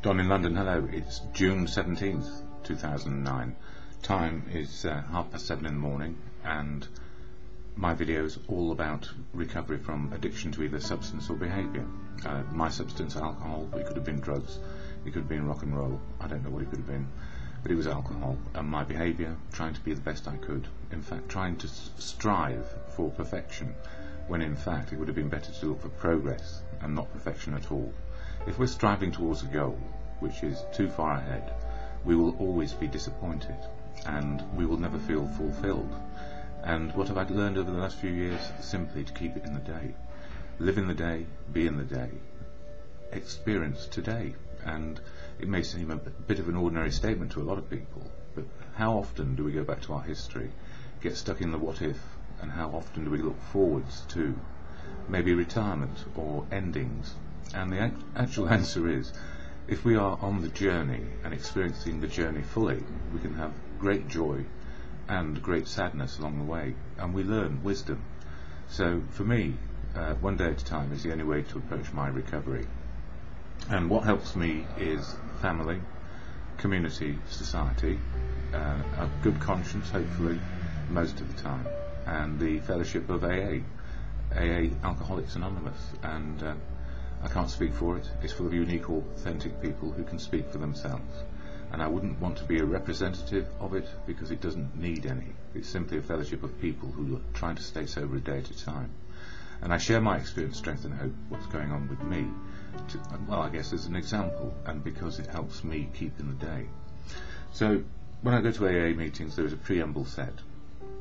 Don in London, hello. It's June 17th, 2009. Time is 7:30 in the morning, and my video is all about recovery from addiction to either substance or behaviour. My substance, alcohol. It could have been drugs, it could have been rock and roll, I don't know what it could have been, but it was alcohol. And my behaviour, trying to be the best I could, in fact trying to strive for perfection, when in fact it would have been better to look for progress and not perfection at all. If we're striving towards a goal which is too far ahead, we will always be disappointed and we will never feel fulfilled. And what have I learned over the last few years? Simply to keep it in the day. Live in the day, be in the day, experience today. And it may seem a bit of an ordinary statement to a lot of people, but how often do we go back to our history, get stuck in the what if, and how often do we look forwards to maybe retirement or endings? And the actual answer is, if we are on the journey and experiencing the journey fully, we can have great joy and great sadness along the way, and we learn wisdom. So for me, one day at a time is the only way to approach my recovery. And what helps me is family, community, society, a good conscience, hopefully, most of the time, and the fellowship of AA, Alcoholics Anonymous. And I can't speak for it. It's full of unique, authentic people who can speak for themselves. And I wouldn't want to be a representative of it, because it doesn't need any. It's simply a fellowship of people who are trying to stay sober a day at a time. And I share my experience, strength and hope, what's going on with me, well, I guess as an example, and because it helps me keep in the day. So when I go to AA meetings, there is a preamble set,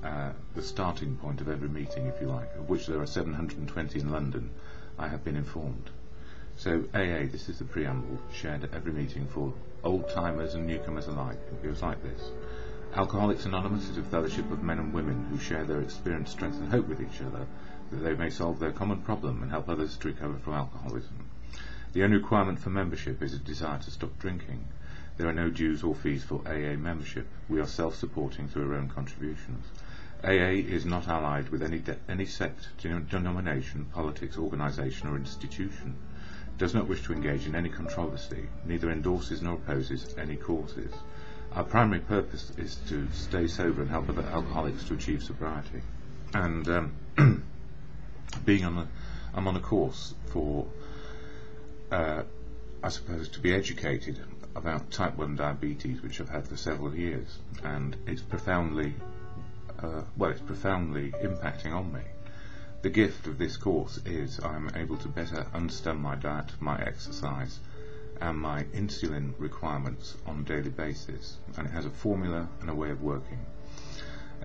the starting point of every meeting, if you like, of which there are 720 in London, I have been informed. So AA, this is the preamble, shared at every meeting for old-timers and newcomers alike. It goes like this. Alcoholics Anonymous is a fellowship of men and women who share their experience, strength and hope with each other, that they may solve their common problem and help others to recover from alcoholism. The only requirement for membership is a desire to stop drinking. There are no dues or fees for AA membership. We are self-supporting through our own contributions. AA is not allied with any sect, denomination, politics, organisation or institution. Does not wish to engage in any controversy, neither endorses nor opposes any causes. Our primary purpose is to stay sober and help other alcoholics to achieve sobriety. And I'm on a course for, I suppose, to be educated about type 1 diabetes, which I've had for several years, and it's profoundly impacting on me. The gift of this course is I'm able to better understand my diet, my exercise and my insulin requirements on a daily basis, and it has a formula and a way of working,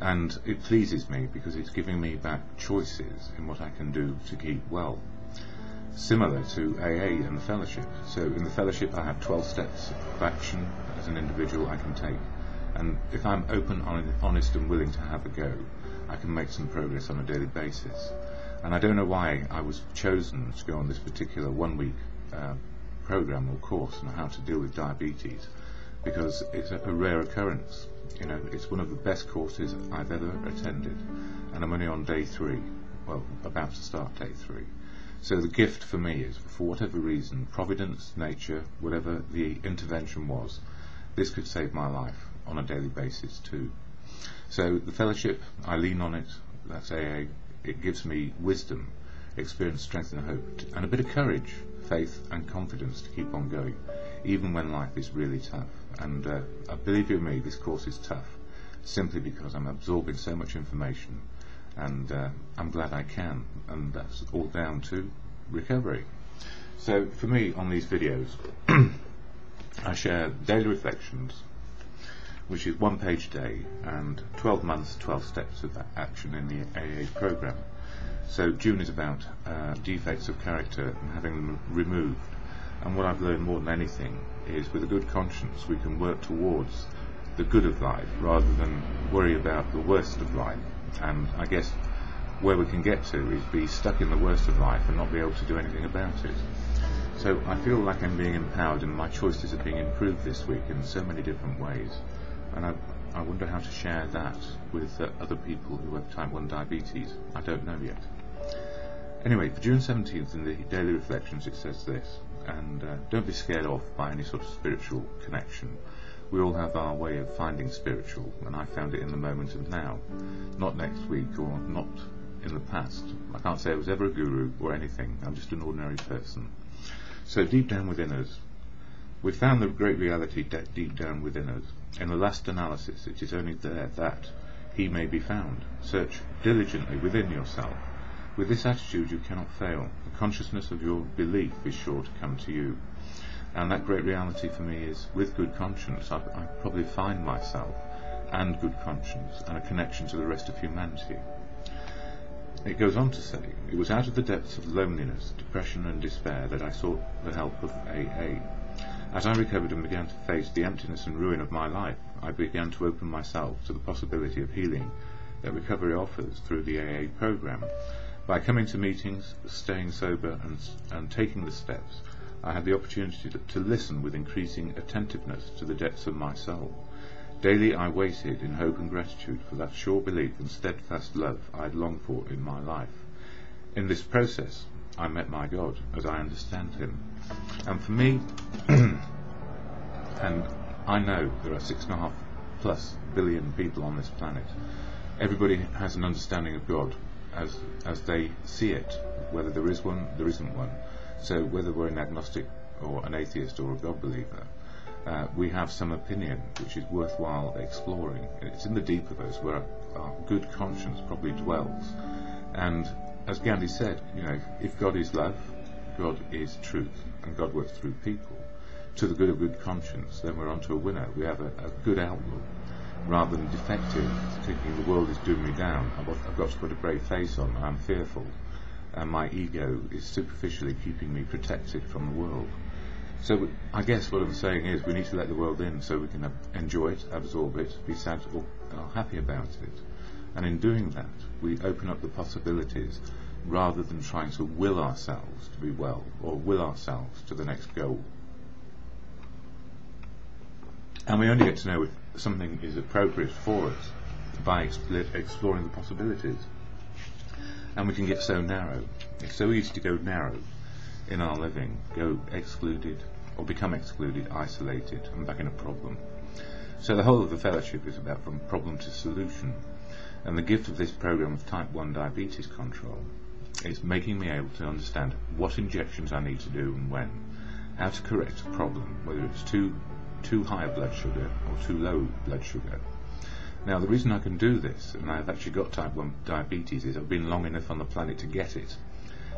and it pleases me because it's giving me back choices in what I can do to keep well, similar to AA and the fellowship. So in the fellowship I have 12 steps of action as an individual I can take, and if I'm open, honest and willing to have a go, I can make some progress on a daily basis. And I don't know why I was chosen to go on this particular one-week program or course on how to deal with diabetes, because it's a rare occurrence. You know, it's one of the best courses I've ever attended, and I'm only on day 3, well, about to start day 3. So the gift for me is, for whatever reason, providence, nature, whatever the intervention was, this could save my life on a daily basis too. So the fellowship, I lean on it, that's AA. It gives me wisdom, experience, strength and hope, and a bit of courage, faith and confidence to keep on going, even when life is really tough. And believe you me, this course is tough, simply because I'm absorbing so much information, and I'm glad I can, and that's all down to recovery. So for me, on these videos, I share daily reflections, which is 1 page a day, and 12 months, 12 steps of action in the AA program. So June is about defects of character and having them removed. And what I've learned more than anything is, with a good conscience, we can work towards the good of life rather than worry about the worst of life. And I guess where we can get to is be stuck in the worst of life and not be able to do anything about it. So I feel like I'm being empowered, and my choices are being improved this week in so many different ways. And I wonder how to share that with other people who have type 1 diabetes. I don't know yet. Anyway, for June 17th in the Daily Reflections it says this: and don't be scared off by any sort of spiritual connection. We all have our way of finding spiritual, and I found it in the moment of now, not next week or not in the past. I can't say I was ever a guru or anything. I'm just an ordinary person. So deep down within us, we found the great reality deep down within us. In the last analysis, it is only there that he may be found. Search diligently within yourself. With this attitude you cannot fail. The consciousness of your belief is sure to come to you. And that great reality for me is, with good conscience, I probably find myself, and good conscience, and a connection to the rest of humanity. It goes on to say, it was out of the depths of loneliness, depression and despair that I sought the help of AA. As I recovered and began to face the emptiness and ruin of my life, I began to open myself to the possibility of healing that recovery offers through the AA program. By coming to meetings, staying sober and taking the steps, I had the opportunity to listen with increasing attentiveness to the depths of my soul. Daily I waited in hope and gratitude for that sure belief and steadfast love I had longed for in my life. In this process I met my God as I understand him. And for me, and I know there are 6.5+ billion people on this planet, everybody has an understanding of God as they see it, whether there is one, there isn't one. So whether we're an agnostic or an atheist or a God believer, we have some opinion which is worthwhile exploring. It's in the deep of us where our good conscience probably dwells. And as Gandhi said, if God is love, God is truth, and God works through people. To the good of good conscience, then we're onto a winner. We have a good outlook, rather than defective, thinking the world is doing me down. I've got to put a brave face on, I'm fearful, and my ego is superficially keeping me protected from the world. So I guess what I'm saying is we need to let the world in so we can enjoy it, absorb it, be sad or happy about it. And in doing that, we open up the possibilities rather than trying to will ourselves to be well or will ourselves to the next goal. And we only get to know if something is appropriate for us by exploring the possibilities. And we can get so narrow. It's so easy to go narrow in our living, go excluded or become excluded, isolated, and back in a problem. So the whole of the fellowship is about from problem to solution. And the gift of this program of type 1 diabetes control is making me able to understand what injections I need to do and when, how to correct a problem, whether it's too high blood sugar or too low blood sugar. Now the reason I can do this, and I've actually got type 1 diabetes, is I've been long enough on the planet to get it.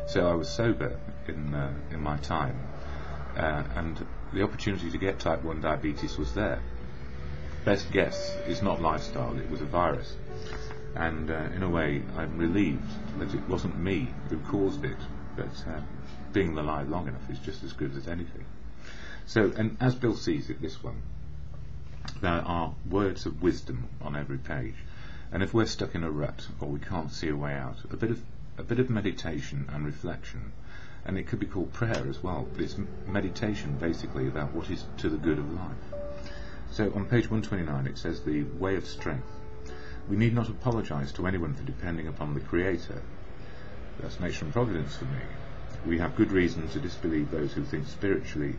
So I was sober in my time, and the opportunity to get type 1 diabetes was there. Best guess is not lifestyle, it was a virus. And in a way I'm relieved that it wasn't me who caused it, but being alive long enough is just as good as anything. So, and as Bill sees it, this one, there are words of wisdom on every page, and if we're stuck in a rut or we can't see a way out, a bit of meditation and reflection, and it could be called prayer as well, but it's meditation basically about what is to the good of life. So on page 129 it says the way of strength. We need not apologise to anyone for depending upon the Creator. That's nature and providence for me. We have good reason to disbelieve those who think spiritually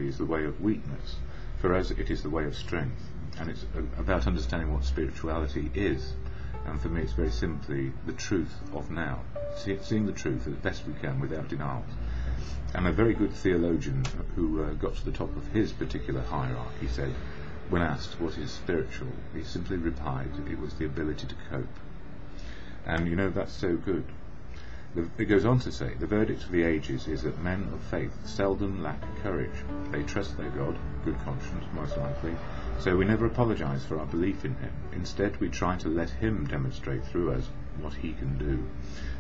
is the way of weakness. For us it is the way of strength, and it's about understanding what spirituality is. And for me it's very simply the truth of now, seeing the truth as best we can without denial. And a very good theologian who got to the top of his particular hierarchy said, when asked what is spiritual, he simply replied it was the ability to cope. And that's so good. It goes on to say, the verdict of the ages is that men of faith seldom lack courage. They trust their God, good conscience most likely, so we never apologise for our belief in him. Instead we try to let him demonstrate through us what he can do.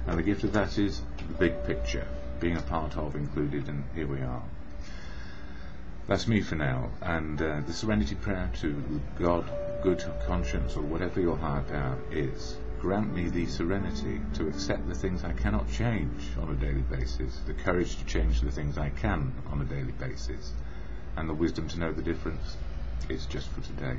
And the gift of that is the big picture, being a part of, included, and here we are. That's me for now, and the serenity prayer to God, good conscience, or whatever your higher power is, grant me the serenity to accept the things I cannot change on a daily basis, the courage to change the things I can on a daily basis, and the wisdom to know the difference. It's just for today.